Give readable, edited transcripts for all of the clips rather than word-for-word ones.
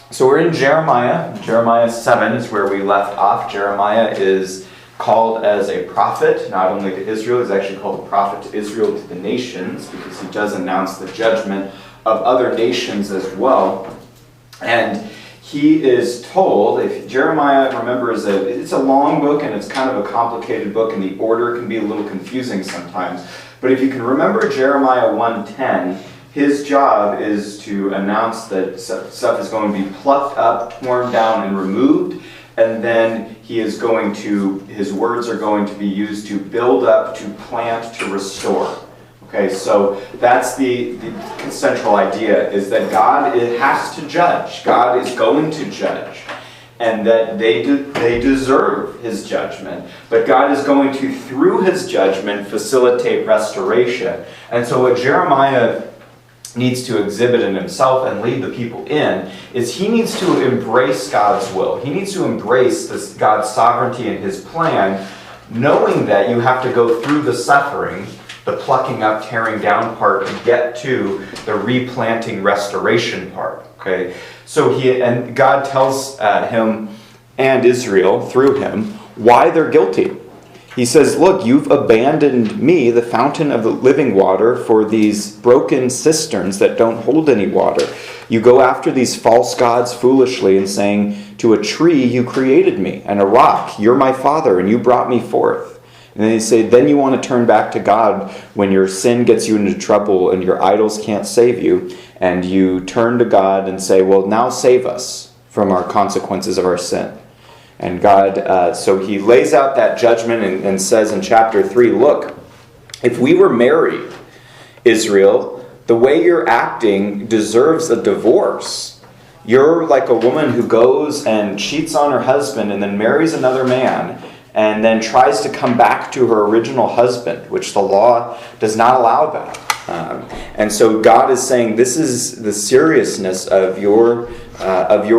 So we're in Jeremiah. Jeremiah 7 is where we left off. Jeremiah is called as a prophet, not only to Israel, he's actually called a prophet to Israel, to the nations, because he does announce the judgment of other nations as well. And he is told, if Jeremiah, remember, it's a long book and it's kind of a complicated book and the order can be a little confusing sometimes. But if you can remember Jeremiah 1:10, his job is to announce that stuff is going to be plucked up, torn down, and removed. And then his words are going to be used to build up, to plant, to restore. Okay, so that's the central idea, is that God has to judge. God is going to judge. And that they deserve his judgment. But God is going to, through his judgment, facilitate restoration. And so what Jeremiah needs to exhibit in himself and lead the people in is he needs to embrace God's will. He needs to embrace God's sovereignty and his plan, knowing that you have to go through the suffering, the plucking up, tearing down part, to get to the replanting, restoration part. Okay, so God tells him and Israel through him why they're guilty. He says, look, you've abandoned me, the fountain of the living water, for these broken cisterns that don't hold any water. You go after these false gods foolishly and saying, to a tree you created me, and a rock, you're my father, and you brought me forth. And then they say, then you want to turn back to God when your sin gets you into trouble and your idols can't save you. And you turn to God and say, well, now save us from our consequences of our sin. And God, so he lays out that judgment and says in chapter 3, look, if we were married, Israel, the way you're acting deserves a divorce. You're like a woman who goes and cheats on her husband and then marries another man and then tries to come back to her original husband, which the law does not allow that. And so God is saying this is the seriousness of your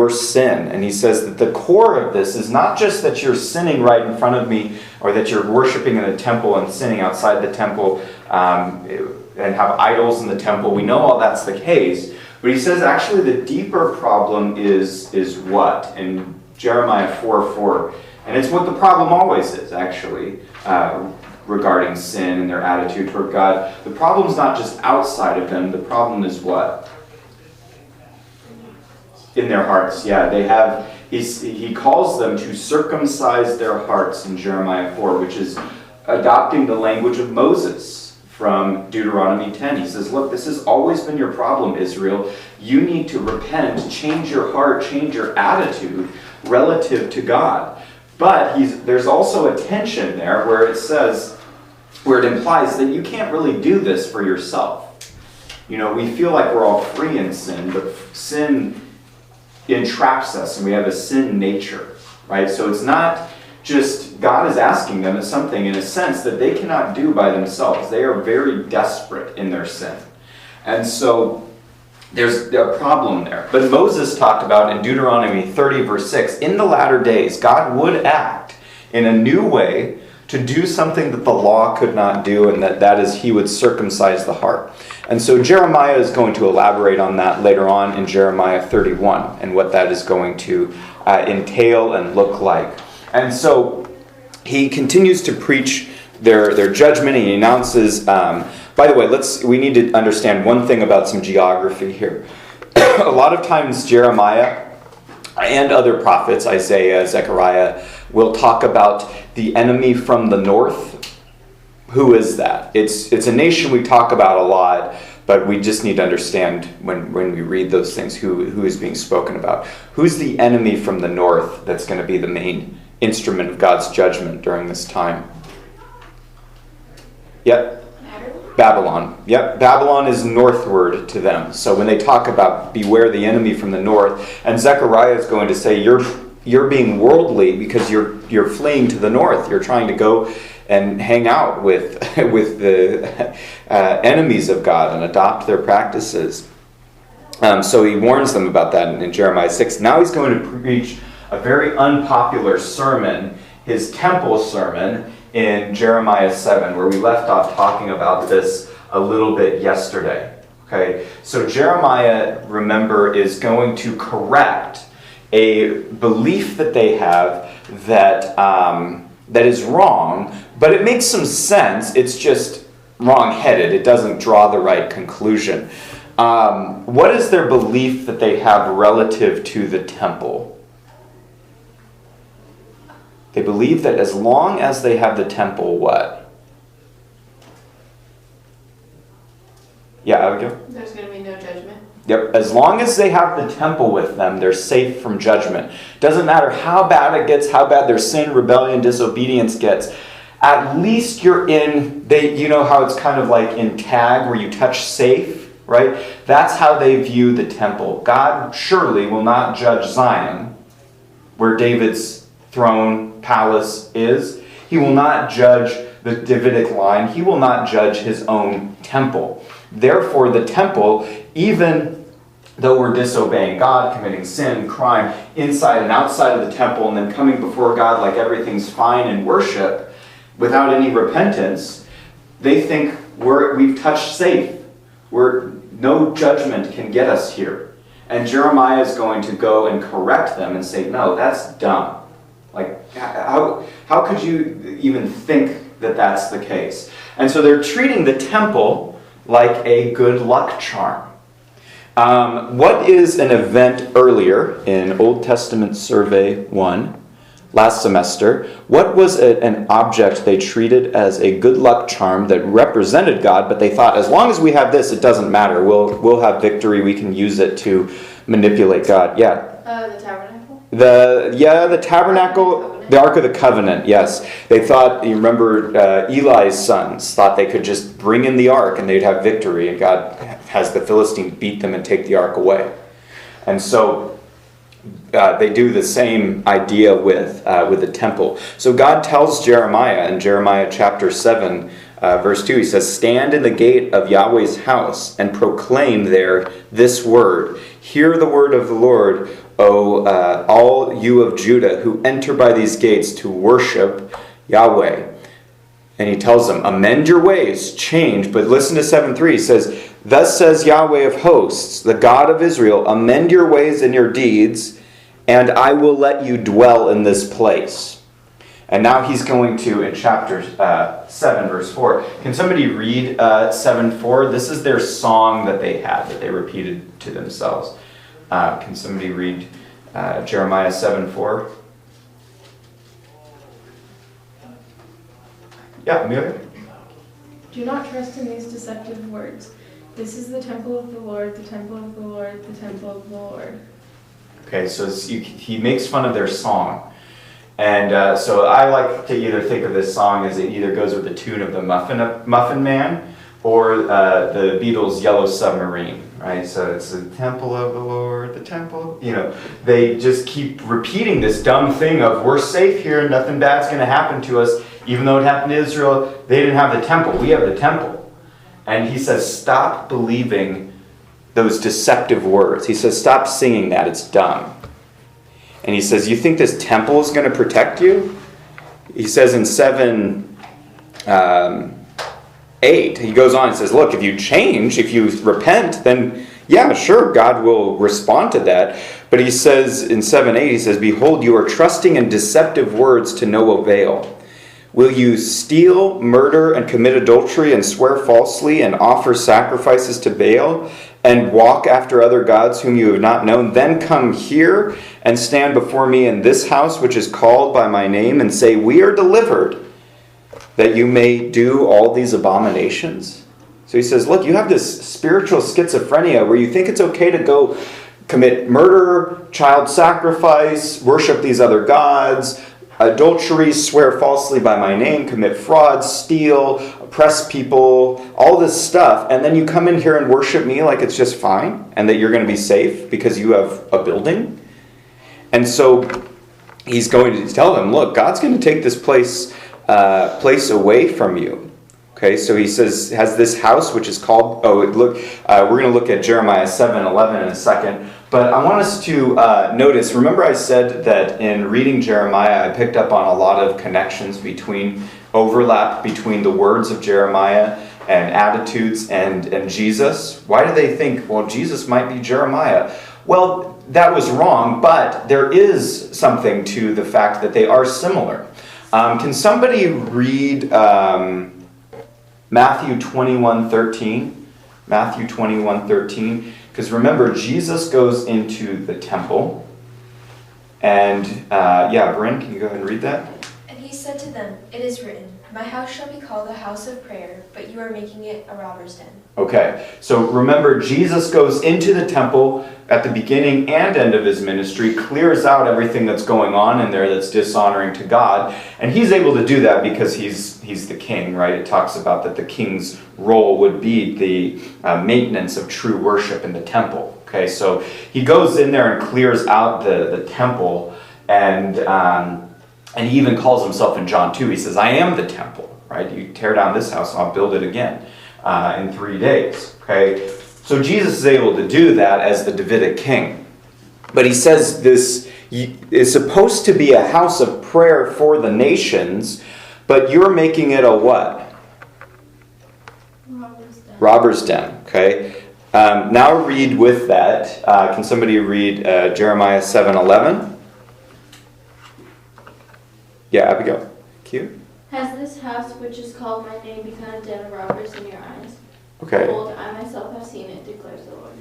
sin. And he says that the core of this is not just that you're sinning right in front of me, or that you're worshiping in the temple and sinning outside the temple and have idols in the temple. We know all that's the case. But he says actually the deeper problem is what? In Jeremiah 4:4. And it's what the problem always is, actually, regarding sin and their attitude toward God. The problem's not just outside of them. The problem is what? In their hearts. Yeah, they have. He calls them to circumcise their hearts in Jeremiah 4, which is adopting the language of Moses from Deuteronomy 10. He says, look, this has always been your problem, Israel. You need to repent, change your heart, change your attitude relative to God. But there's also a tension there where it implies that you can't really do this for yourself. You know, we feel like we're all free in sin, but sin entraps us and we have a sin nature, right? So it's not just God is asking them something in a sense that they cannot do by themselves. They are very desperate in their sin. And so there's a problem there. But Moses talked about in Deuteronomy 30 verse 6, in the latter days, God would act in a new way to do something that the law could not do, and that is he would circumcise the heart. And so Jeremiah is going to elaborate on that later on in Jeremiah 31 and what that is going to entail and look like. And so he continues to preach their judgment, and he announces, by the way, we need to understand one thing about some geography here. A lot of times Jeremiah and other prophets, Isaiah, Zechariah, will talk about the enemy from the north. Who is that? It's a nation we talk about a lot, but we just need to understand when we read those things who is being spoken about. Who's the enemy from the north that's going to be the main instrument of God's judgment during this time? Yep. Babylon. Yep, Babylon is northward to them. So when they talk about beware the enemy from the north, and Zechariah is going to say you're being worldly because you're fleeing to the north. You're trying to go and hang out with the enemies of God and adopt their practices. So he warns them about that in Jeremiah 6. Now he's going to preach a very unpopular sermon, his temple sermon, in Jeremiah 7, where we left off talking about this a little bit yesterday. Okay, so Jeremiah, remember, is going to correct a belief that they have that that is wrong, but it makes some sense. It's just wrong-headed. It doesn't draw the right conclusion. What is their belief that they have relative to the temple? They believe that as long as they have the temple, what? Yeah, Abigail? There's going to be no judgment. Yep. As long as they have the temple with them, they're safe from judgment. Doesn't matter how bad it gets, how bad their sin, rebellion, disobedience gets. At least you're in, you know how it's kind of like in tag where you touch safe, right? That's how they view the temple. God surely will not judge Zion, where David's throne, palace is. He will not judge the Davidic line. He will not judge his own temple. Therefore, the temple, even though we're disobeying God, committing sin, crime, inside and outside of the temple, and then coming before God like everything's fine in worship, without any repentance, they think we've touched safe. No judgment can get us here. And Jeremiah is going to go and correct them and say, no, that's dumb. Like, how could you even think that that's the case? And so they're treating the temple like a good luck charm. What is an event earlier in Old Testament Survey 1, last semester? What was an object they treated as a good luck charm that represented God, but they thought, as long as we have this, it doesn't matter. We'll have victory. We can use it to manipulate God. Yeah. The tabernacle? The tabernacle, the Ark of the Covenant, yes. They thought, you remember Eli's sons thought they could just bring in the Ark and they'd have victory, and God has the Philistines beat them and take the Ark away. And so they do the same idea with the temple. So God tells Jeremiah in Jeremiah chapter 7, verse 2, he says, "Stand in the gate of Yahweh's house and proclaim there this word. Hear the word of the Lord, O all you of Judah who enter by these gates to worship Yahweh." And he tells them, amend your ways, change. But listen to 7:3. He says, "Thus says Yahweh of hosts, the God of Israel, amend your ways and your deeds, and I will let you dwell in this place." And now he's going to, in chapter 7, verse 4. Can somebody read 7:4? This is their song that they had, that they repeated to themselves. Can somebody read Jeremiah 7:4? Yeah, Amelia? Do not trust in these deceptive words. This is the temple of the Lord, the temple of the Lord, the temple of the Lord. Okay, so he makes fun of their song. And so I like to either think of this song as it either goes with the tune of the Muffin Man or the Beatles' Yellow Submarine, right? So it's the temple of the Lord, the temple. They just keep repeating this dumb thing of we're safe here, nothing bad's going to happen to us. Even though it happened to Israel, they didn't have the temple. We have the temple. And he says, stop believing those deceptive words. He says, stop singing that. It's dumb. And he says, you think this temple is going to protect you? He says in 7:8, he goes on and says, look, if you change, if you repent, then yeah, sure, God will respond to that. But he says in 7:8, he says, behold, you are trusting in deceptive words to no avail. Will you steal, murder, and commit adultery, and swear falsely, and offer sacrifices to Baal, and walk after other gods whom you have not known? Then come here and stand before me in this house which is called by my name, and say, we are delivered, that you may do all these abominations? So he says, look, you have this spiritual schizophrenia where you think it's okay to go commit murder, child sacrifice, worship these other gods, adultery, swear falsely by my name, commit fraud, steal, oppress people, all this stuff, and then you come in here and worship me like it's just fine and that you're going to be safe because you have a building. And so he's going to tell them, look, God's going to take this place away from you. Okay, so he says, has this house which is called, we're going to look at Jeremiah 7:11 in a second. But I want us to notice, remember I said that in reading Jeremiah, I picked up on a lot of connections overlap between the words of Jeremiah and attitudes and Jesus. Why do they think, well, Jesus might be Jeremiah? Well, that was wrong, but there is something to the fact that they are similar. Can somebody read Matthew 21:13? Matthew 21:13. Because remember, Jesus goes into the temple. And, Bryn, can you go ahead and read that? And he said to them, "It is written, my house shall be called a house of prayer, but you are making it a robber's den." Okay, so remember, Jesus goes into the temple at the beginning and end of his ministry, clears out everything that's going on in there that's dishonoring to God, and he's able to do that because he's the king, right? It talks about that the king's role would be the maintenance of true worship in the temple. Okay, so he goes in there and clears out the temple, and he even calls himself in John 2, he says, "I am the temple," right? You tear down this house, I'll build it again in 3 days. Okay, so Jesus is able to do that as the Davidic king. But he says this is supposed to be a house of prayer for the nations, but you're making it a what? Robber's den. Okay. Now read with that. Can somebody read Jeremiah 7:11? Yeah, Abigail. Thank you. Has this house, which is called my name, become a den of robbers in your eyes? Okay. Behold, I myself have seen it, declares the Lord.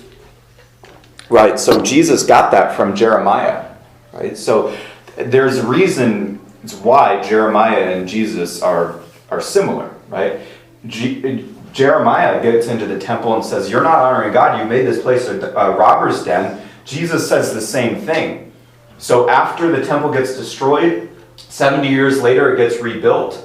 Right, so Jesus got that from Jeremiah. Right? So there's a reason why Jeremiah and Jesus are similar, right? Jeremiah gets into the temple and says, "You're not honoring God, you made this place a robber's den." Jesus says the same thing. So after the temple gets destroyed, 70 years later it gets rebuilt.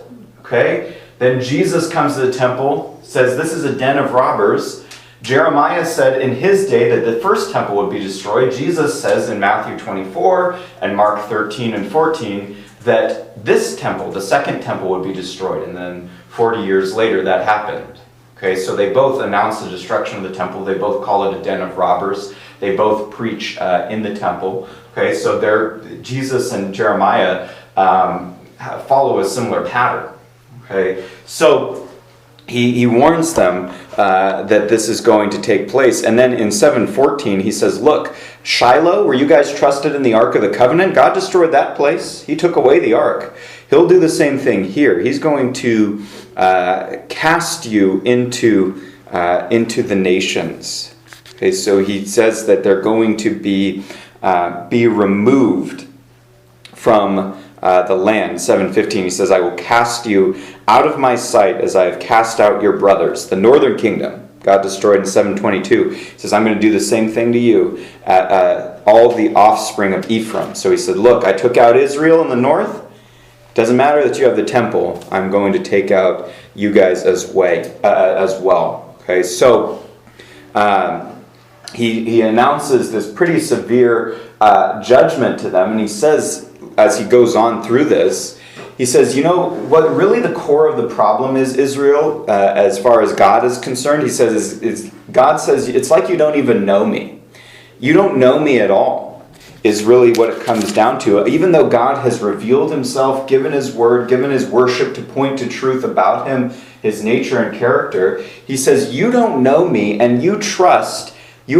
Okay? Then Jesus comes to the temple, says this is a den of robbers. Jeremiah said in his day that the first temple would be destroyed. Jesus says in Matthew 24 and Mark 13 and 14 that this temple, the second temple, would be destroyed. And then 40 years later that happened. Okay, so they both announce the destruction of the temple. They both call it a den of robbers. They both preach in the temple. Okay, so Jesus and Jeremiah follow a similar pattern. Okay, so he warns them that this is going to take place. And then in 7:14 he says, "Look, Shiloh, where you guys trusted in the Ark of the Covenant, God destroyed that place. He took away the Ark. He'll do the same thing here. He's going to cast you into the nations." Okay, so he says that they're going to be removed from the land. 7:15 he says, "I will cast you out of my sight as I have cast out your brothers." The northern kingdom God destroyed in 7:22. He says, "I'm going to do the same thing to you, all the offspring of Ephraim." So he said, "Look, I took out Israel in the north. Doesn't matter that you have the temple. I'm going to take out you guys as well." Okay, so he announces this pretty severe judgment to them, and he says, as he goes on through this, he says, "You know what really the core of the problem is, Israel, as far as God is concerned?" He says, God says, "It's like you don't even know me. You don't know me at all," is really what it comes down to. Even though God has revealed himself, given his word, given his worship to point to truth about him, his nature and character, he says, "You don't know me, and you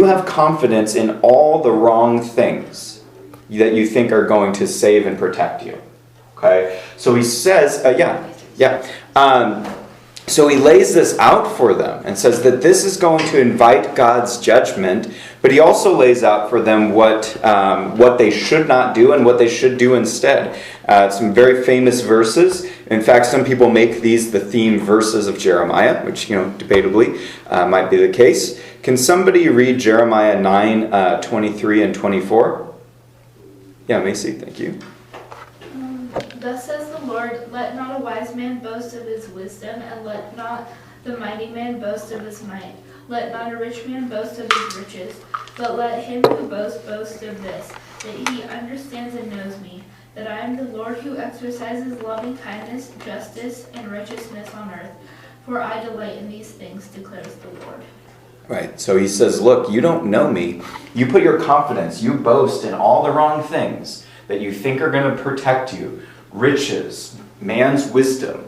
have confidence in all the wrong things that you think are going to save and protect you." Okay? So he says, so he lays this out for them and says that this is going to invite God's judgment, but he also lays out for them what they should not do and what they should do instead. Some very famous verses. In fact, some people make these the theme verses of Jeremiah, which, debatably might be the case. Can somebody read Jeremiah 9:23 and 24? Yeah, Macy, thank you. Thus says the Lord, let not a wise man boast of his wisdom, and let not the mighty man boast of his might. Let not a rich man boast of his riches, but let him who boasts boast of this, that he understands and knows me, that I am the Lord who exercises loving kindness, justice, and righteousness on earth. For I delight in these things, declares the Lord. Right, so he says, look, you don't know me. You put your confidence, you boast in all the wrong things that you think are going to protect you. Riches, man's wisdom.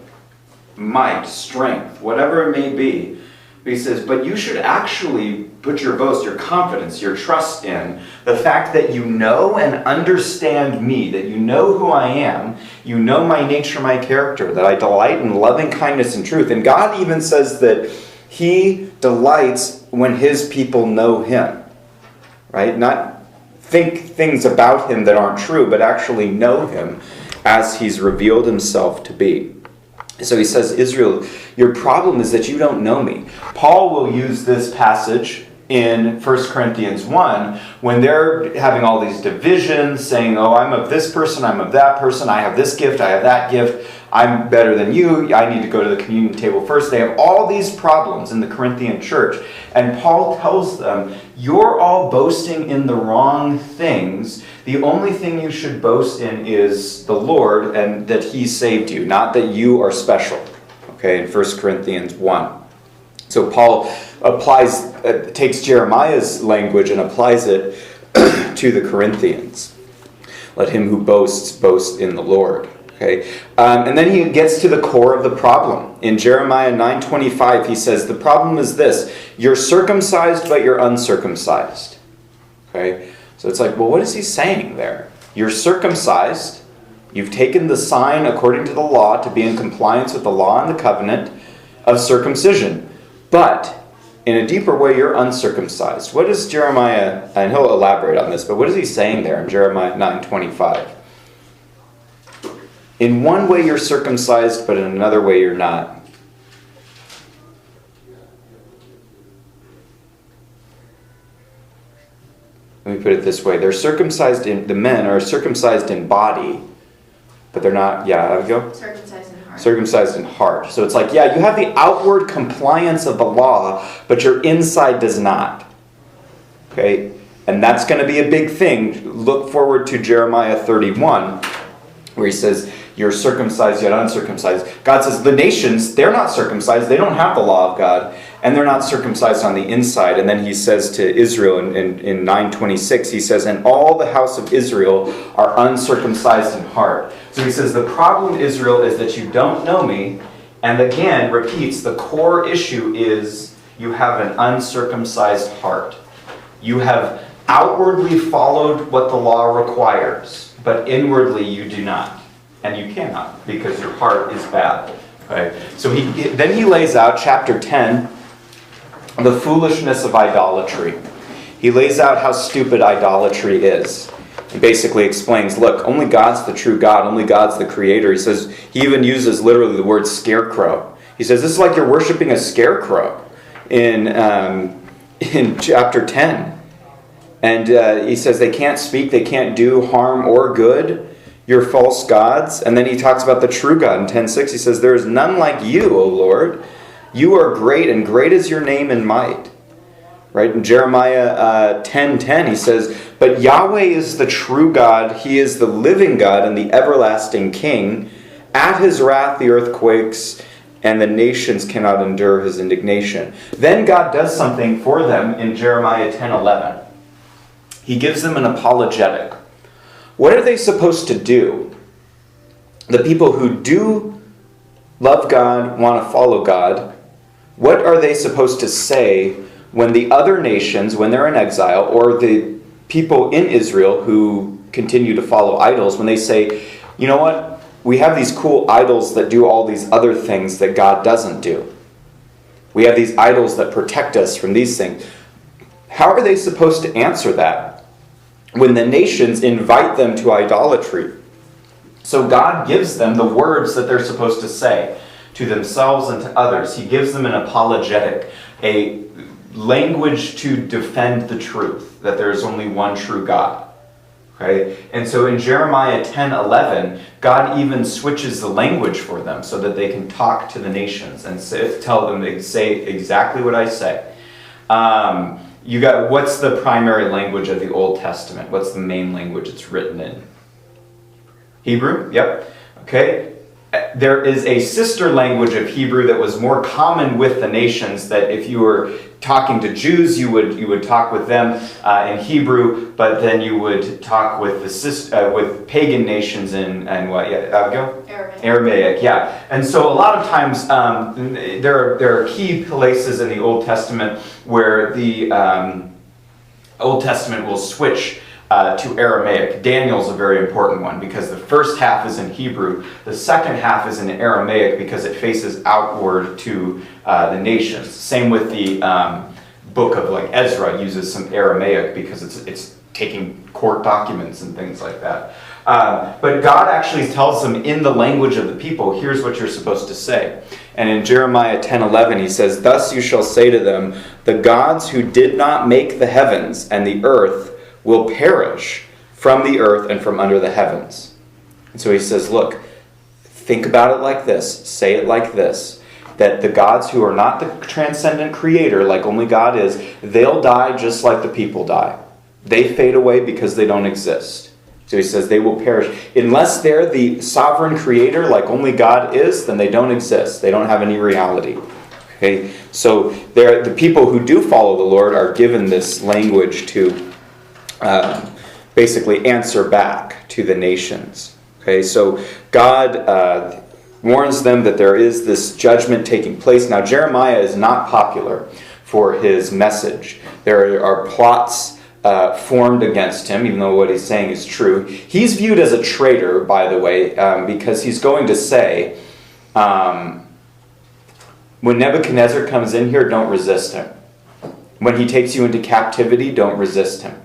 might, strength, whatever it may be. He says, but you should actually put your boast, your confidence, your trust in the fact that you know and understand me, that you know who I am, you know my nature, my character, that I delight in loving kindness and truth. And God even says that he delights when his people know him, right? Not think things about him that aren't true, but actually know him as he's revealed himself to be. So he says, Israel, your problem is that you don't know me. Paul will use this passage in 1 Corinthians 1 when they're having all these divisions, saying, oh, I'm of this person, I'm of that person, I have this gift, I have that gift, I'm better than you, I need to go to the communion table first. They have all these problems in the Corinthian church. And Paul tells them, you're all boasting in the wrong things. The only thing you should boast in is the Lord and that he saved you, not that you are special. Okay, in 1 Corinthians 1. So Paul takes Jeremiah's language and applies it to the Corinthians. Let him who boasts, boast in the Lord. Okay, and then he gets to the core of the problem. In Jeremiah 9:25, he says, the problem is this, you're circumcised, but you're uncircumcised. Okay, so it's like, well, what is he saying there? You're circumcised, you've taken the sign according to the law to be in compliance with the law and the covenant of circumcision. But in a deeper way, you're uncircumcised. What is Jeremiah, and he'll elaborate on this, but what is he saying there in Jeremiah 9:25? In one way you're circumcised, but in another way you're not. Let me put it this way. The men are circumcised in body, but they're not, there we go. Circumcised in heart. Circumcised in heart. So it's like, you have the outward compliance of the law, but your inside does not. Okay? And that's going to be a big thing. Look forward to Jeremiah 31, where he says, you're circumcised yet uncircumcised. God says the nations, they're not circumcised. They don't have the law of God. And they're not circumcised on the inside. And then he says to Israel in 9:26, he says, and all the house of Israel are uncircumcised in heart. So he says the problem, Israel, is that you don't know me. And again, repeats, the core issue is you have an uncircumcised heart. You have outwardly followed what the law requires, but inwardly you do not. And you cannot, because your heart is bad. Right? So then he lays out, chapter 10, the foolishness of idolatry. He lays out how stupid idolatry is. He basically explains, look, only God's the true God, only God's the creator. He says, he even uses literally the word scarecrow. He says, this is like you're worshiping a scarecrow in chapter 10. And he says they can't speak, they can't do harm or good. You're false gods. And then he talks about the true God in 10:6. He says, there is none like you, O Lord. You are great, and great is your name and might. Right? In Jeremiah 10:10, he says, but Yahweh is the true God. He is the living God and the everlasting King. At his wrath the earth quakes, and the nations cannot endure his indignation. Then God does something for them in Jeremiah 10:11. He gives them an apologetic. What are they supposed to do? The people who do love God, want to follow God, what are they supposed to say when the other nations, when they're in exile, or the people in Israel who continue to follow idols, when they say, you know what, we have these cool idols that do all these other things that God doesn't do. We have these idols that protect us from these things. How are they supposed to answer that when the nations invite them to idolatry? So God gives them the words that they're supposed to say to themselves and to others. He gives them an apologetic, a language to defend the truth, that there is only one true God. Okay? And so in Jeremiah 10:11, God even switches the language for them so that they can talk to the nations and tell them to say exactly what I say. What's the primary language of the Old Testament? What's the main language it's written in? Hebrew? Yep. Okay. There is a sister language of Hebrew that was more common with the nations, that if you were talking to Jews, you would talk with them in Hebrew, but then you would talk with with pagan nations and what? Yeah, go? Aramaic, yeah. And so a lot of times there are key places in the Old Testament where the Old Testament will switch to Aramaic. Daniel's a very important one because the first half is in Hebrew. The second half is in Aramaic because it faces outward to the nations. Same with the book of like Ezra uses some Aramaic because it's taking court documents and things like that. But God actually tells them in the language of the people, here's what you're supposed to say. And in Jeremiah 10:11 he says, "Thus you shall say to them, the gods who did not make the heavens and the earth will perish from the earth and from under the heavens." And so he says, look, think about it like this, say it like this, that the gods who are not the transcendent creator, like only God is, they'll die just like the people die. They fade away because they don't exist. So he says they will perish. Unless they're the sovereign creator, like only God is, then they don't exist. They don't have any reality. Okay? So the people who do follow the Lord are given this language to basically answer back to the nations. Okay, so God warns them that there is this judgment taking place. Now Jeremiah is not popular for his message. There are plots formed against him, even though what he's saying is true. He's viewed as a traitor, by the way, because he's going to say, when Nebuchadnezzar comes in here, don't resist him. When he takes you into captivity, don't resist him.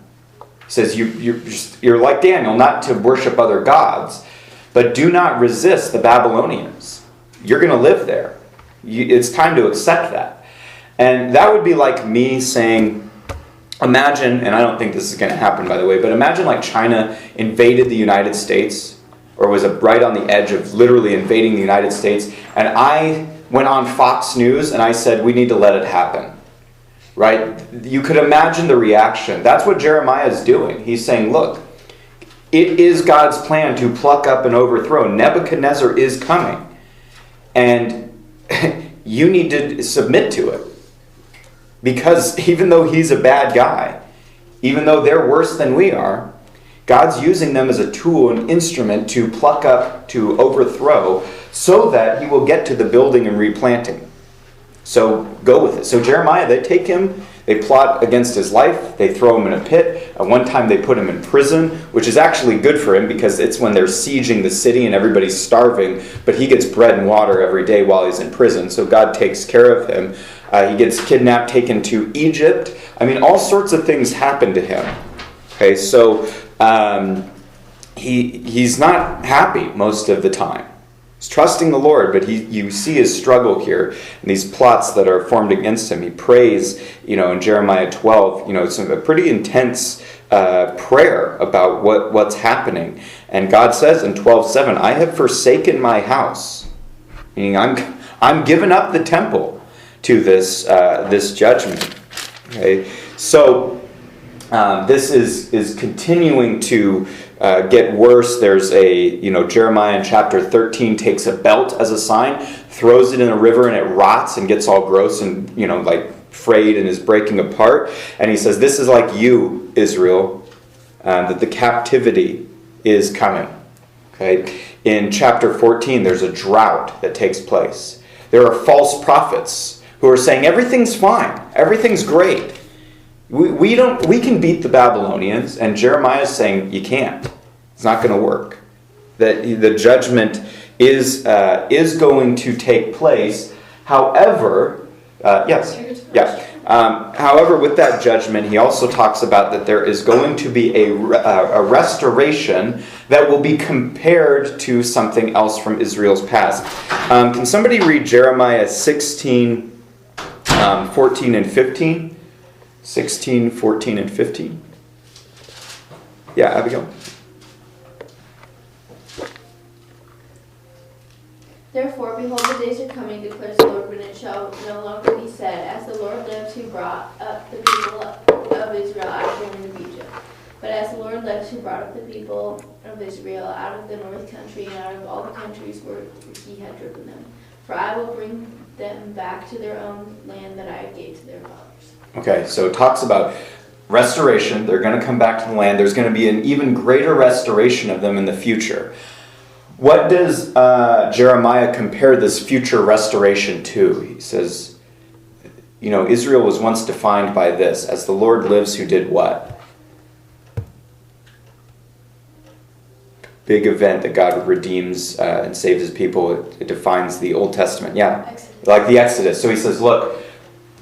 He says, you're like Daniel, not to worship other gods, but do not resist the Babylonians. You're going to live there. It's time to accept that. And that would be like me saying, imagine, and I don't think this is going to happen, by the way, but imagine like China invaded the United States, or was right on the edge of literally invading the United States, and I went on Fox News and I said, we need to let it happen. Right? You could imagine the reaction. That's what Jeremiah is doing. He's saying, look, it is God's plan to pluck up and overthrow. Nebuchadnezzar is coming. And you need to submit to it. Because even though he's a bad guy, even though they're worse than we are, God's using them as a tool, an instrument to pluck up, to overthrow, so that he will get to the building and replanting. So go with it. So Jeremiah, they take him, they plot against his life, they throw him in a pit. At one time they put him in prison, which is actually good for him because it's when they're sieging the city and everybody's starving, but he gets bread and water every day while he's in prison. So God takes care of him. He gets kidnapped, taken to Egypt. I mean, all sorts of things happen to him. Okay, so he's not happy most of the time. He's trusting the Lord, but you see his struggle here and these plots that are formed against him. He prays, in Jeremiah 12, it's a pretty intense prayer about what's happening. And God says in 12:7, I have forsaken my house, meaning I'm giving up the temple to this judgment. Okay, so this is continuing to get worse. There's Jeremiah in chapter 13 takes a belt as a sign, throws it in a river, and it rots and gets all gross and frayed and is breaking apart. And he says, this is like you, Israel, that the captivity is coming. Okay, in chapter 14, there's a drought that takes place. There are false prophets who are saying everything's fine, everything's great. We can beat the Babylonians, and Jeremiah is saying you can't. It's not going to work. That the judgment is going to take place. However, however, with that judgment, he also talks about that there is going to be a restoration that will be compared to something else from Israel's past. Can somebody read Jeremiah 16, 14 and 15? 16, 14, and 15. Yeah, Abigail. Therefore, behold, the days are coming, declares the Lord, when it shall no longer be said, as the Lord lived who brought up the people of Israel out of the land of Egypt. But as the Lord lived who brought up the people of Israel out of the north country and out of all the countries where he had driven them. For I will bring them back to their own land that I gave to their fathers. Okay, so it talks about restoration. They're going to come back to the land. There's going to be an even greater restoration of them in the future. What does Jeremiah compare this future restoration to? He says, Israel was once defined by this, as the Lord lives who did what? Big event that God redeems and saves his people. It defines the Old Testament. Yeah, Exodus. like the Exodus. So he says, look,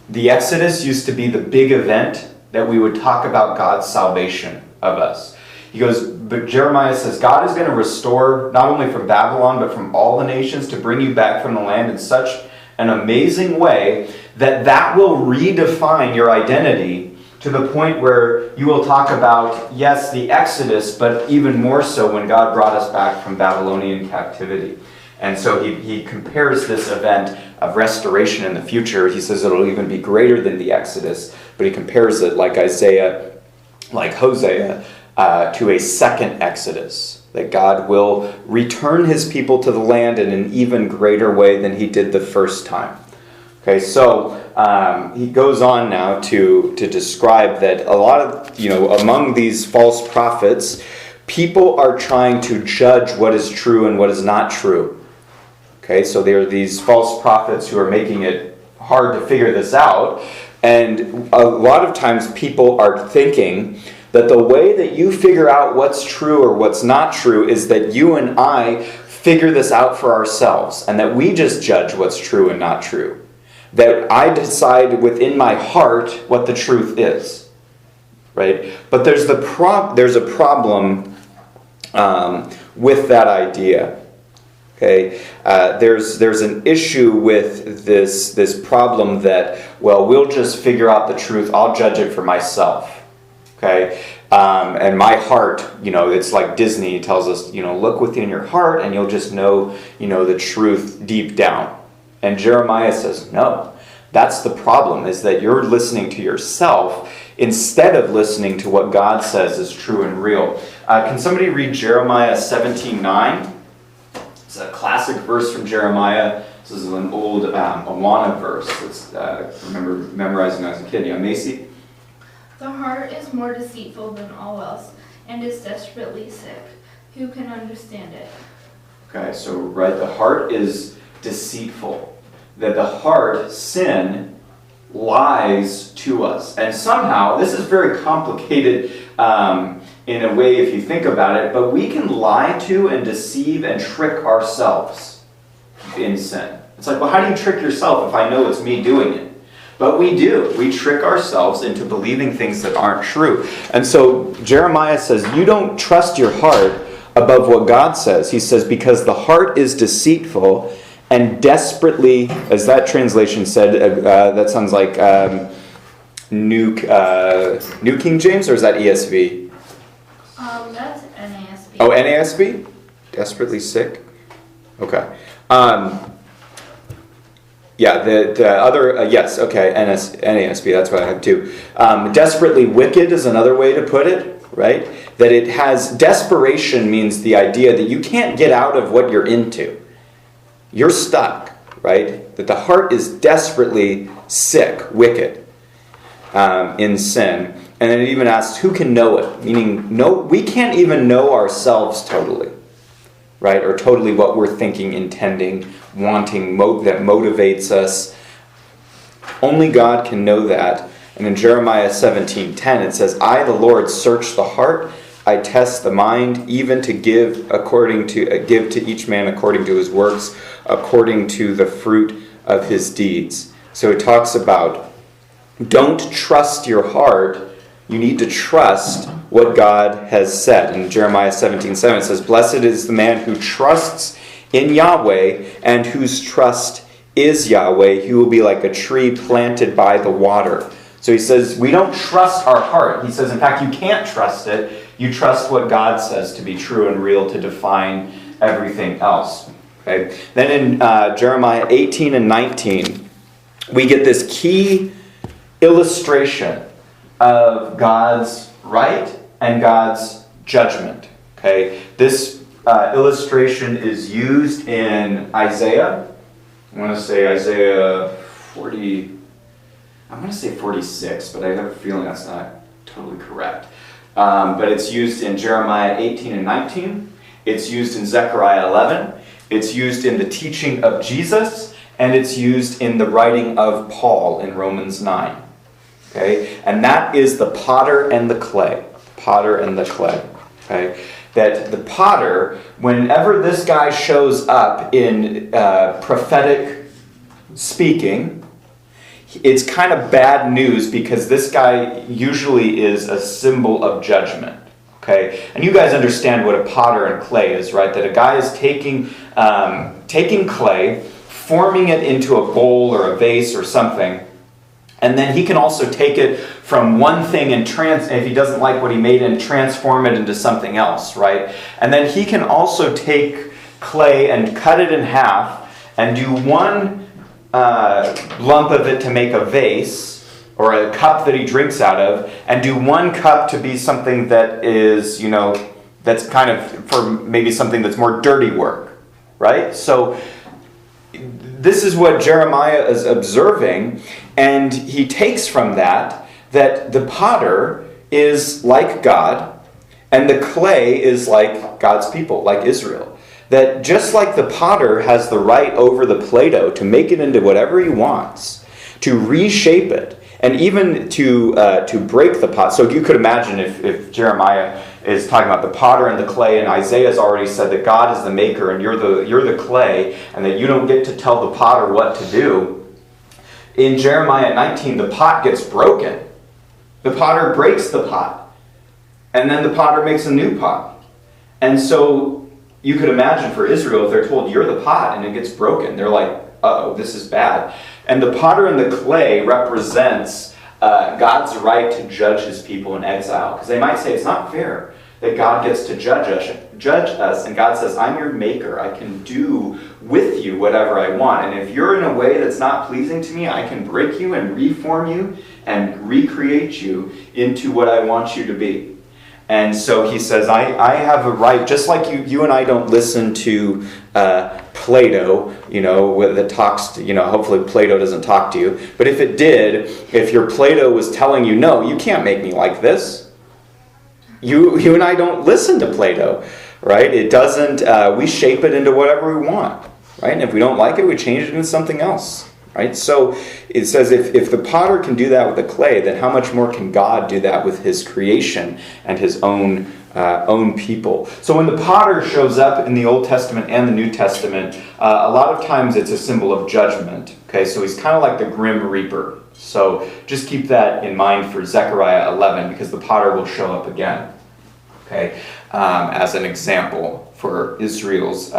the Exodus used to be the big event that we would talk about God's salvation of us. He goes, but Jeremiah says, God is going to restore not only from Babylon, but from all the nations to bring you back from the land in such an amazing way that will redefine your identity to the point where you will talk about, yes, the Exodus, but even more so when God brought us back from Babylonian captivity. And so he compares this event of restoration in the future. He says it'll even be greater than the Exodus, but he compares it like Isaiah, like Hosea, to a second Exodus, that God will return his people to the land in an even greater way than he did the first time. Okay, so he goes on now to describe that a lot of, among these false prophets, people are trying to judge what is true and what is not true. Okay, so there are these false prophets who are making it hard to figure this out. And a lot of times people are thinking that the way that you figure out what's true or what's not true is that you and I figure this out for ourselves, and that we just judge what's true and not true. That I decide within my heart what the truth is. Right? But there's a problem with that idea. Okay, there's an issue with this problem that, well, we'll just figure out the truth. I'll judge it for myself. Okay, and my heart, it's like Disney tells us, look within your heart, and you'll just know, the truth deep down. And Jeremiah says, no, that's the problem, is that you're listening to yourself instead of listening to what God says is true and real. Can somebody read Jeremiah 17:9? It's a classic verse from Jeremiah. This is an old Awana verse. It's, I remember memorizing when I was a kid. Yeah, Macy? The heart is more deceitful than all else, and is desperately sick. Who can understand it? Okay, so right, the heart is deceitful. That the heart, sin, lies to us. And somehow, this is very complicated in a way if you think about it, but we can lie to and deceive and trick ourselves in sin. It's like, well, how do you trick yourself if I know it's me doing it? But we do. We trick ourselves into believing things that aren't true. And so Jeremiah says, you don't trust your heart above what God says. He says, because the heart is deceitful and desperately, as that translation said, that sounds like New King James, or is that ESV? That's NASB. Oh, NASB? Desperately sick? Okay. Yeah, the other, yes, okay, NASB, that's what I have too. Desperately wicked is another way to put it, right? That it has, desperation means the idea that you can't get out of what you're into. You're stuck, right? That the heart is desperately sick, wicked, in sin. And then it even asks, who can know it? Meaning, we can't even know ourselves totally, right? Or totally what we're thinking, intending, wanting, that motivates us. Only God can know that. And in Jeremiah 17:10 it says, I, the Lord, search the heart, I test the mind, even to give to each man according to his works, according to the fruit of his deeds. So it talks about, don't trust your heart, you need to trust what God has said. In Jeremiah 17:7 it says, blessed is the man who trusts in Yahweh and whose trust is Yahweh. He will be like a tree planted by the water. So he says, we don't trust our heart. He says, in fact, you can't trust it. You trust what God says to be true and real to define everything else. Okay. Then in Jeremiah 18 and 19, we get this key illustration of God's right and God's judgment. Okay. This illustration is used in Isaiah. I want to say Isaiah 40. I'm going to say 46, but I have a feeling that's not totally correct. But it's used in Jeremiah 18 and 19. it's used in Zechariah 11, it's used in the teaching of Jesus, and it's used in the writing of Paul in Romans 9. Okay? And that is the potter and the clay. Potter and the clay. Okay? That the potter, whenever this guy shows up in prophetic speaking, it's kind of bad news because this guy usually is a symbol of judgment. Okay? And you guys understand what a potter and clay is, right? That a guy is taking clay, forming it into a bowl or a vase or something, and then he can also take it from one thing and if he doesn't like what he made, and transform it into something else, right? And then he can also take clay and cut it in half and do one lump of it to make a vase or a cup that he drinks out of, and do one cup to be something that is, that's kind of for maybe something that's more dirty work, right? So this is what Jeremiah is observing, and he takes from that the potter is like God, and the clay is like God's people, like Israel. That just like the potter has the right over the Play-Doh to make it into whatever he wants, to reshape it, and even to break the pot. So you could imagine if Jeremiah is talking about the potter and the clay, and Isaiah's already said that God is the maker and you're the clay, and that you don't get to tell the potter what to do. In Jeremiah 19, the pot gets broken. The potter breaks the pot, and then the potter makes a new pot. And so you could imagine for Israel, if they're told you're the pot and it gets broken, they're like, uh-oh, this is bad. And the potter and the clay represents God's right to judge his people in exile. Because they might say it's not fair that God gets to judge us, and God says, I'm your maker. I can do with you whatever I want. And if you're in a way that's not pleasing to me, I can break you and reform you and recreate you into what I want you to be. And so he says, I have a right, just like you and I don't listen to Plato, that talks to, hopefully Plato doesn't talk to you. But if it did, if your Plato was telling you, no, you can't make me like this. You and I don't listen to Plato, right? It doesn't, we shape it into whatever we want, right? And if we don't like it, we change it into something else, right? So it says if the potter can do that with the clay, then how much more can God do that with his creation and his own people? So when the potter shows up in the Old Testament and the New Testament, a lot of times it's a symbol of judgment. Okay, so he's kind of like the grim reaper. So just keep that in mind for Zechariah 11, because the potter will show up again. Okay, as an example for Israel's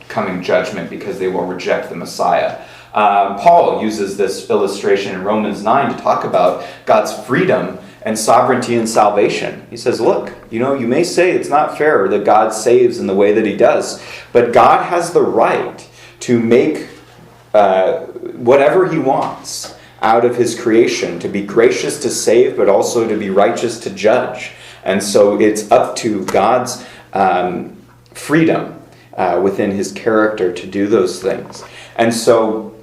coming judgment, because they will reject the Messiah. Paul uses this illustration in Romans 9 to talk about God's freedom and sovereignty and salvation. He says, look, you may say it's not fair that God saves in the way that he does, but God has the right to make whatever he wants out of his creation, to be gracious to save, but also to be righteous to judge. And so it's up to God's freedom within his character to do those things. And so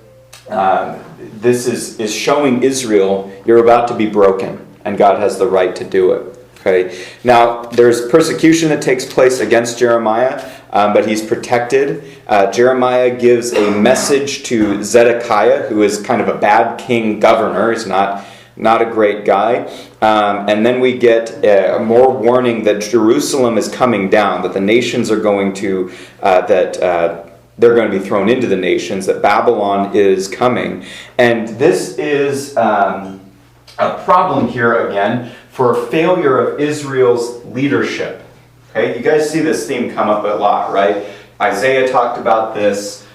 this is showing Israel, you're about to be broken, and God has the right to do it. Okay. Now, there's persecution that takes place against Jeremiah, but he's protected. Jeremiah gives a message to Zedekiah, who is kind of a bad king governor. He's not a great guy. And then we get more warning that Jerusalem is coming down, that the nations are going to, they're going to be thrown into the nations, that Babylon is coming. And this is a problem here again for failure of Israel's leadership. Okay, you guys see this theme come up a lot, right? Isaiah talked about this,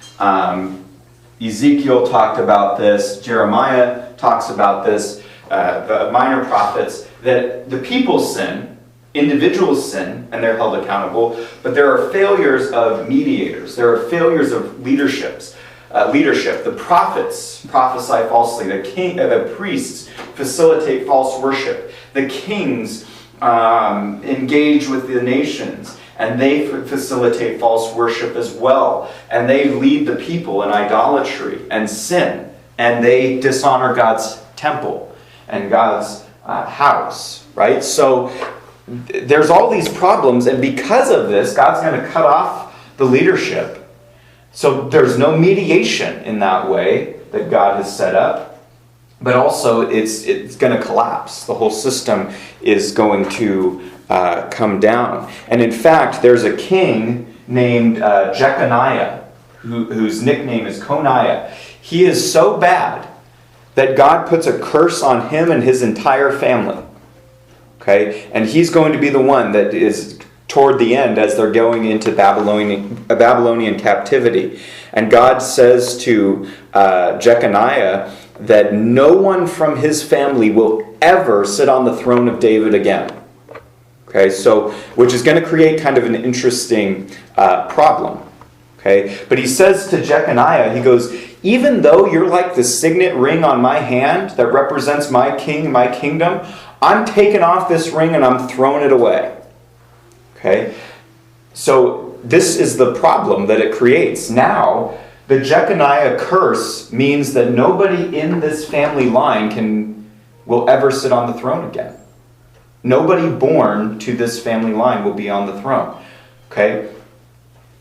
Ezekiel talked about this, Jeremiah talks about this, the minor prophets, that the people sin, individuals sin, and they're held accountable, but there are failures of mediators, there are failures of leadership. The prophets prophesy falsely, the priests facilitate false worship, the kings engage with the nations, and they facilitate false worship as well, and they lead the people in idolatry and sin, and they dishonor God's temple and God's house, right? So there's all these problems, and because of this, God's going to cut off the leadership. So there's no mediation in that way that God has set up, but also it's going to collapse. The whole system is going to come down. And in fact, there's a king named Jeconiah, whose nickname is Coniah. He is so bad that God puts a curse on him and his entire family. Okay? And he's going to be the one that is toward the end as they're going into Babylonian captivity. And God says to Jeconiah that no one from his family will ever sit on the throne of David again. Okay, so which is going to create kind of an interesting problem. Okay, but he says to Jeconiah, he goes, even though you're like the signet ring on my hand that represents my king, my kingdom, I'm taking off this ring and I'm throwing it away. Okay, so this is the problem that it creates. Now, the Jeconiah curse means that nobody in this family line will ever sit on the throne again. Nobody born to this family line will be on the throne. Okay?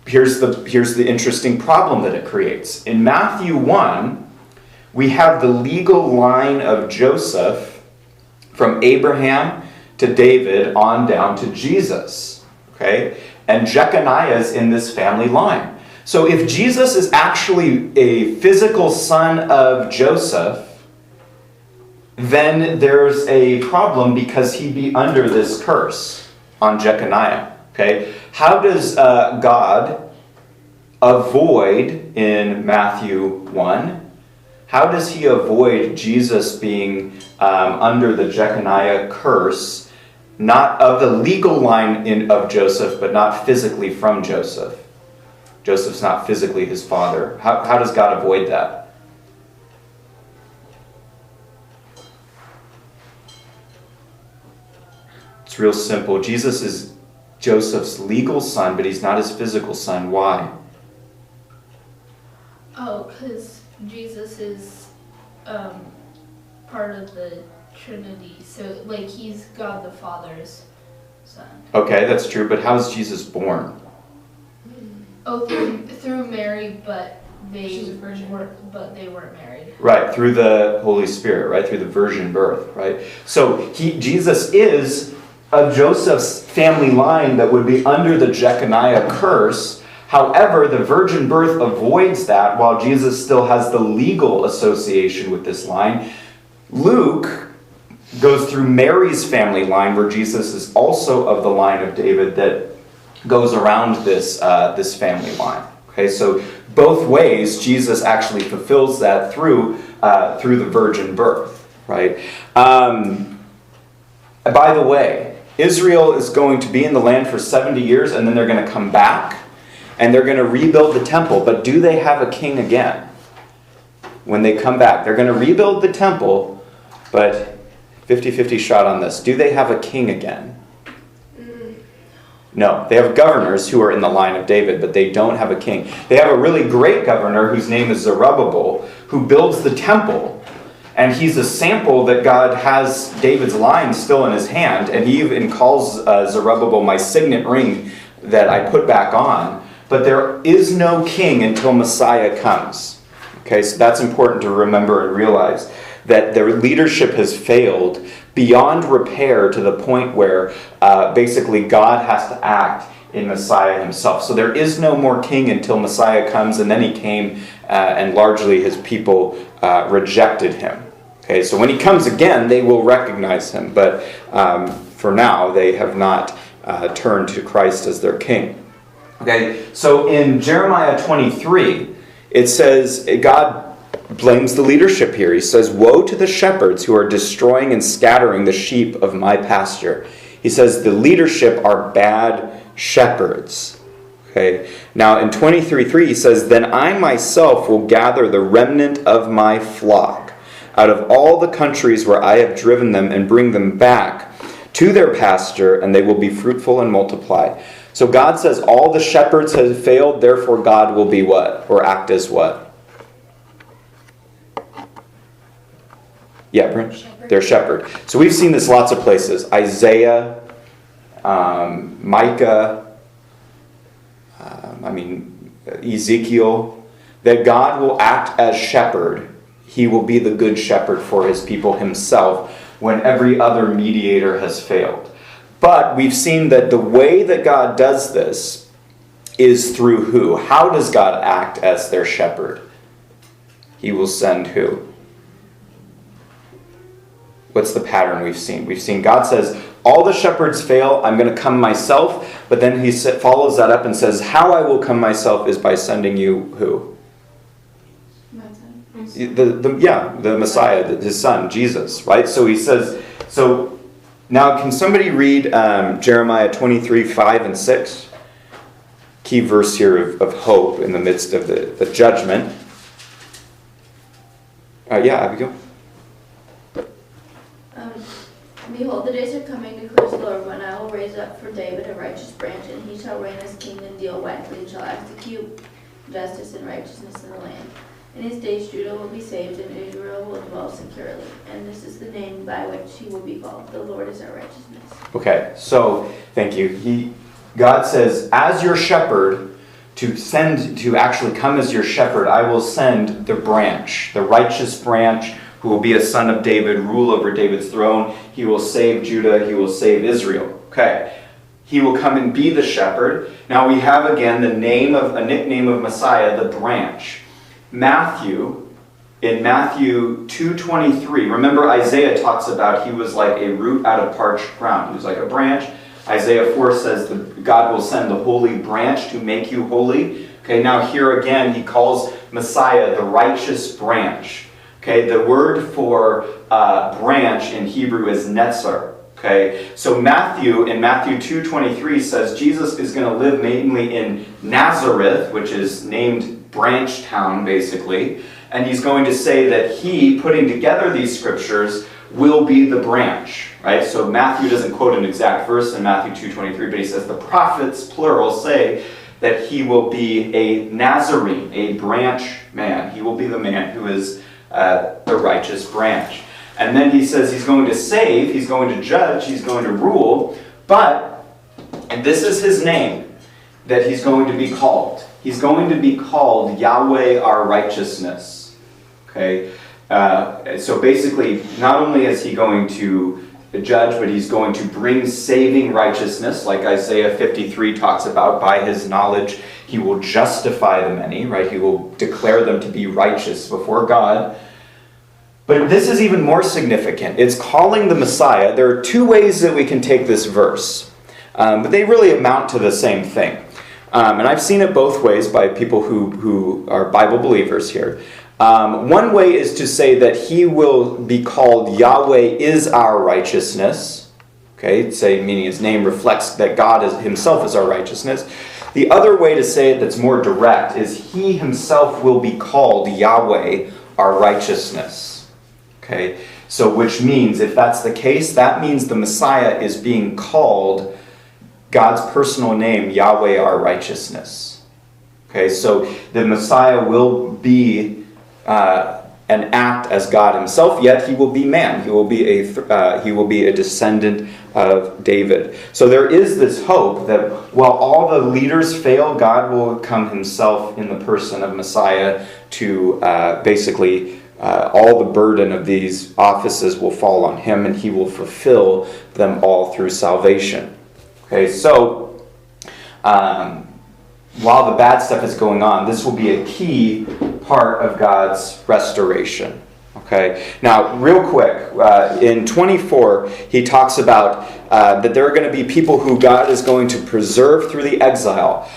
Here's the interesting problem that it creates. In Matthew 1, we have the legal line of Joseph from Abraham to David on down to Jesus. Okay? And Jeconiah is in this family line. So if Jesus is actually a physical son of Joseph, then there's a problem because he'd be under this curse on Jeconiah. Okay? How does God avoid in Matthew 1? How does he avoid Jesus being under the Jeconiah curse, not of the legal line of Joseph, but not physically from Joseph? Joseph's not physically his father. How does God avoid that? It's real simple. Jesus is Joseph's legal son, but he's not his physical son. Why? Oh, because Jesus is part of the Trinity. So, like, he's God the Father's son. Okay, that's true, but how is Jesus born? Oh, through Mary, but She's a virgin. they weren't married. Right, through the Holy Spirit, right? Through the virgin birth, right? So Jesus is of Joseph's family line that would be under the Jeconiah curse. However, the virgin birth avoids that while Jesus still has the legal association with this line. Luke goes through Mary's family line where Jesus is also of the line of David that goes around this family line. Okay, so both ways Jesus actually fulfills that through the virgin birth, right? By the way, Israel is going to be in the land for 70 years and then they're going to come back and they're going to rebuild the temple. But do they have a king again when they come back? They're going to rebuild the temple, but 50-50 shot on this. Do they have a king again? No, they have governors who are in the line of David, but they don't have a king. They have a really great governor whose name is Zerubbabel, who builds the temple. And he's a sample that God has David's line still in his hand. And he even calls Zerubbabel my signet ring that I put back on. But there is no king until Messiah comes. Okay, so that's important to remember and realize that their leadership has failed beyond repair to the point where basically God has to act in Messiah himself. So there is no more king until Messiah comes, and then he came and largely his people rejected him. Okay, so when he comes again, they will recognize him, but for now they have not turned to Christ as their king. Okay, so in Jeremiah 23, it says, God blames the leadership here. He says, woe to the shepherds who are destroying and scattering the sheep of my pasture. He says the leadership are bad shepherds. Okay. Now in 23:3 he says, then I myself will gather the remnant of my flock out of all the countries where I have driven them and bring them back to their pasture, and they will be fruitful and multiply. So God says all the shepherds have failed, therefore God will be what? Or act as what? Yeah, Brent? They're shepherd. So we've seen this lots of places. Isaiah, Micah, Ezekiel, that God will act as shepherd. He will be the good shepherd for his people himself when every other mediator has failed. But we've seen that the way that God does this is through who? How does God act as their shepherd? He will send who? What's the pattern we've seen? We've seen God says, all the shepherds fail, I'm going to come myself. But then he follows that up and says, how I will come myself is by sending you who? The Messiah, his son, Jesus, right? So he says, so now can somebody read Jeremiah 23, 5 and 6? Key verse here of hope in the midst of the judgment. Abigail. Behold, the days are coming, declares the Lord, when I will raise up for David a righteous branch, and he shall reign as king and deal wisely, and shall execute justice and righteousness in the land. In his days Judah will be saved, and Israel will dwell securely. And this is the name by which he will be called. The Lord is our righteousness. Okay, so thank you. God says, as your shepherd, to actually come as your shepherd, I will send the branch, the righteous branch, who will be a son of David, rule over David's throne. He will save Judah. He will save Israel. Okay. He will come and be the shepherd. Now we have again a nickname of Messiah, the branch. In Matthew 2:23, remember Isaiah talks about he was like a root out of parched ground. He was like a branch. Isaiah 4 says that God will send the holy branch to make you holy. Okay, now here again he calls Messiah the righteous branch. Okay, the word for branch in Hebrew is netzer. Okay, so in Matthew 2:23 says Jesus is going to live mainly in Nazareth, which is named Branch Town, basically. And he's going to say that he, putting together these scriptures, will be the branch. Right? So Matthew doesn't quote an exact verse in Matthew 2:23, but he says the prophets, plural, say that he will be a Nazarene, a branch man. He will be the man who is the righteous branch. And then he says he's going to save, he's going to judge, he's going to rule, and this is his name that he's going to be called. He's going to be called Yahweh our righteousness. Okay? So basically, not only is he going to judge, but he's going to bring saving righteousness, like Isaiah 53 talks about. By his knowledge, he will justify the many, right? He will declare them to be righteous before God. But this is even more significant. It's calling the Messiah. There are two ways that we can take this verse, but they really amount to the same thing. And I've seen it both ways by people who are Bible believers here. One way is to say that he will be called Yahweh is our righteousness. Okay, meaning his name reflects that God himself is our righteousness. The other way to say it that's more direct is he himself will be called Yahweh our righteousness. Okay, so which means, if that's the case, that means the Messiah is being called God's personal name, Yahweh our righteousness. Okay, so the Messiah will be and act as God himself, yet he will be man. He will be a descendant of David. So there is this hope that while all the leaders fail, God will come himself in the person of Messiah to basically all the burden of these offices will fall on him, and he will fulfill them all through salvation. Okay, so while the bad stuff is going on, this will be a key part of God's restoration. Okay, now real quick, in 24, he talks about that there are going to be people who God is going to preserve through the exile.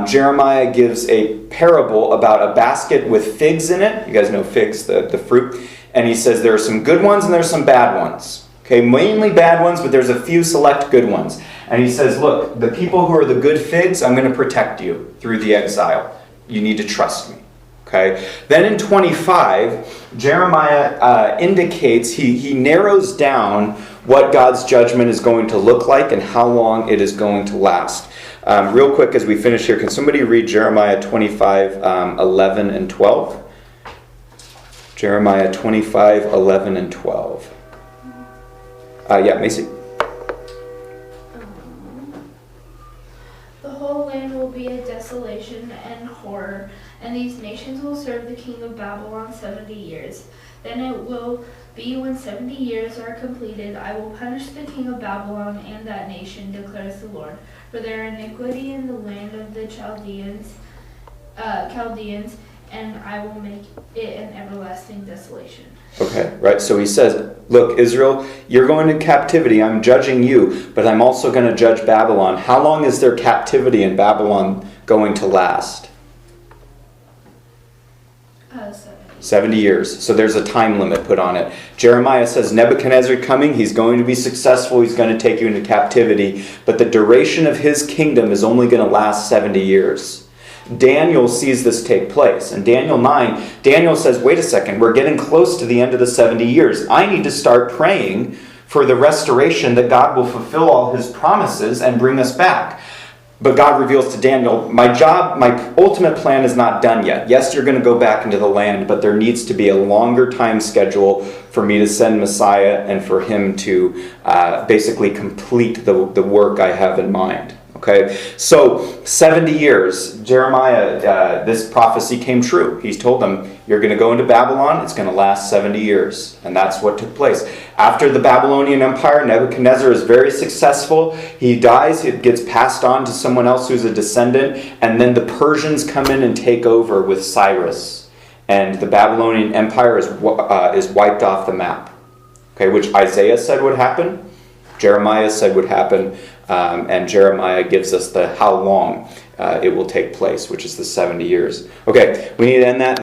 Jeremiah gives a parable about a basket with figs in it. You guys know figs, the fruit. And he says there are some good ones and there's some bad ones. Okay, mainly bad ones, but there's a few select good ones. And he says, look, the people who are the good figs, I'm going to protect you through the exile. You need to trust me. Okay. Then in 25, Jeremiah indicates, he narrows down what God's judgment is going to look like and how long it is going to last. Real quick as we finish here, can somebody read Jeremiah 25, 11 and 12? Jeremiah 25, 11 and 12. Macy. will be a desolation and horror, and these nations will serve the king of Babylon 70 years. Then it will be when 70 years are completed, I will punish the king of Babylon and that nation, declares the Lord, for their iniquity in the land of the Chaldeans, and I will make it an everlasting desolation. Okay, right. So he says, look, Israel, you're going to captivity. I'm judging you, but I'm also going to judge Babylon. How long is their captivity in Babylon going to last? 70 years. So there's a time limit put on it. Jeremiah says Nebuchadnezzar coming, he's going to be successful, he's going to take you into captivity, but the duration of his kingdom is only going to last 70 years. Daniel sees this take place. In Daniel 9, Daniel says, wait a second, we're getting close to the end of the 70 years. I need to start praying for the restoration that God will fulfill all his promises and bring us back. But God reveals to Daniel, my ultimate plan is not done yet. Yes, you're going to go back into the land, but there needs to be a longer time schedule for me to send Messiah and for him to basically complete the work I have in mind. Okay, so 70 years, Jeremiah, this prophecy came true. He's told them, you're going to go into Babylon, it's going to last 70 years. And that's what took place. After the Babylonian Empire, Nebuchadnezzar is very successful. He dies, it gets passed on to someone else who's a descendant, and then the Persians come in and take over with Cyrus. And the Babylonian Empire is wiped off the map. Okay, which Isaiah said would happen, Jeremiah said would happen, and Jeremiah gives us the how long it will take place, which is the 70 years. Okay, we need to end that.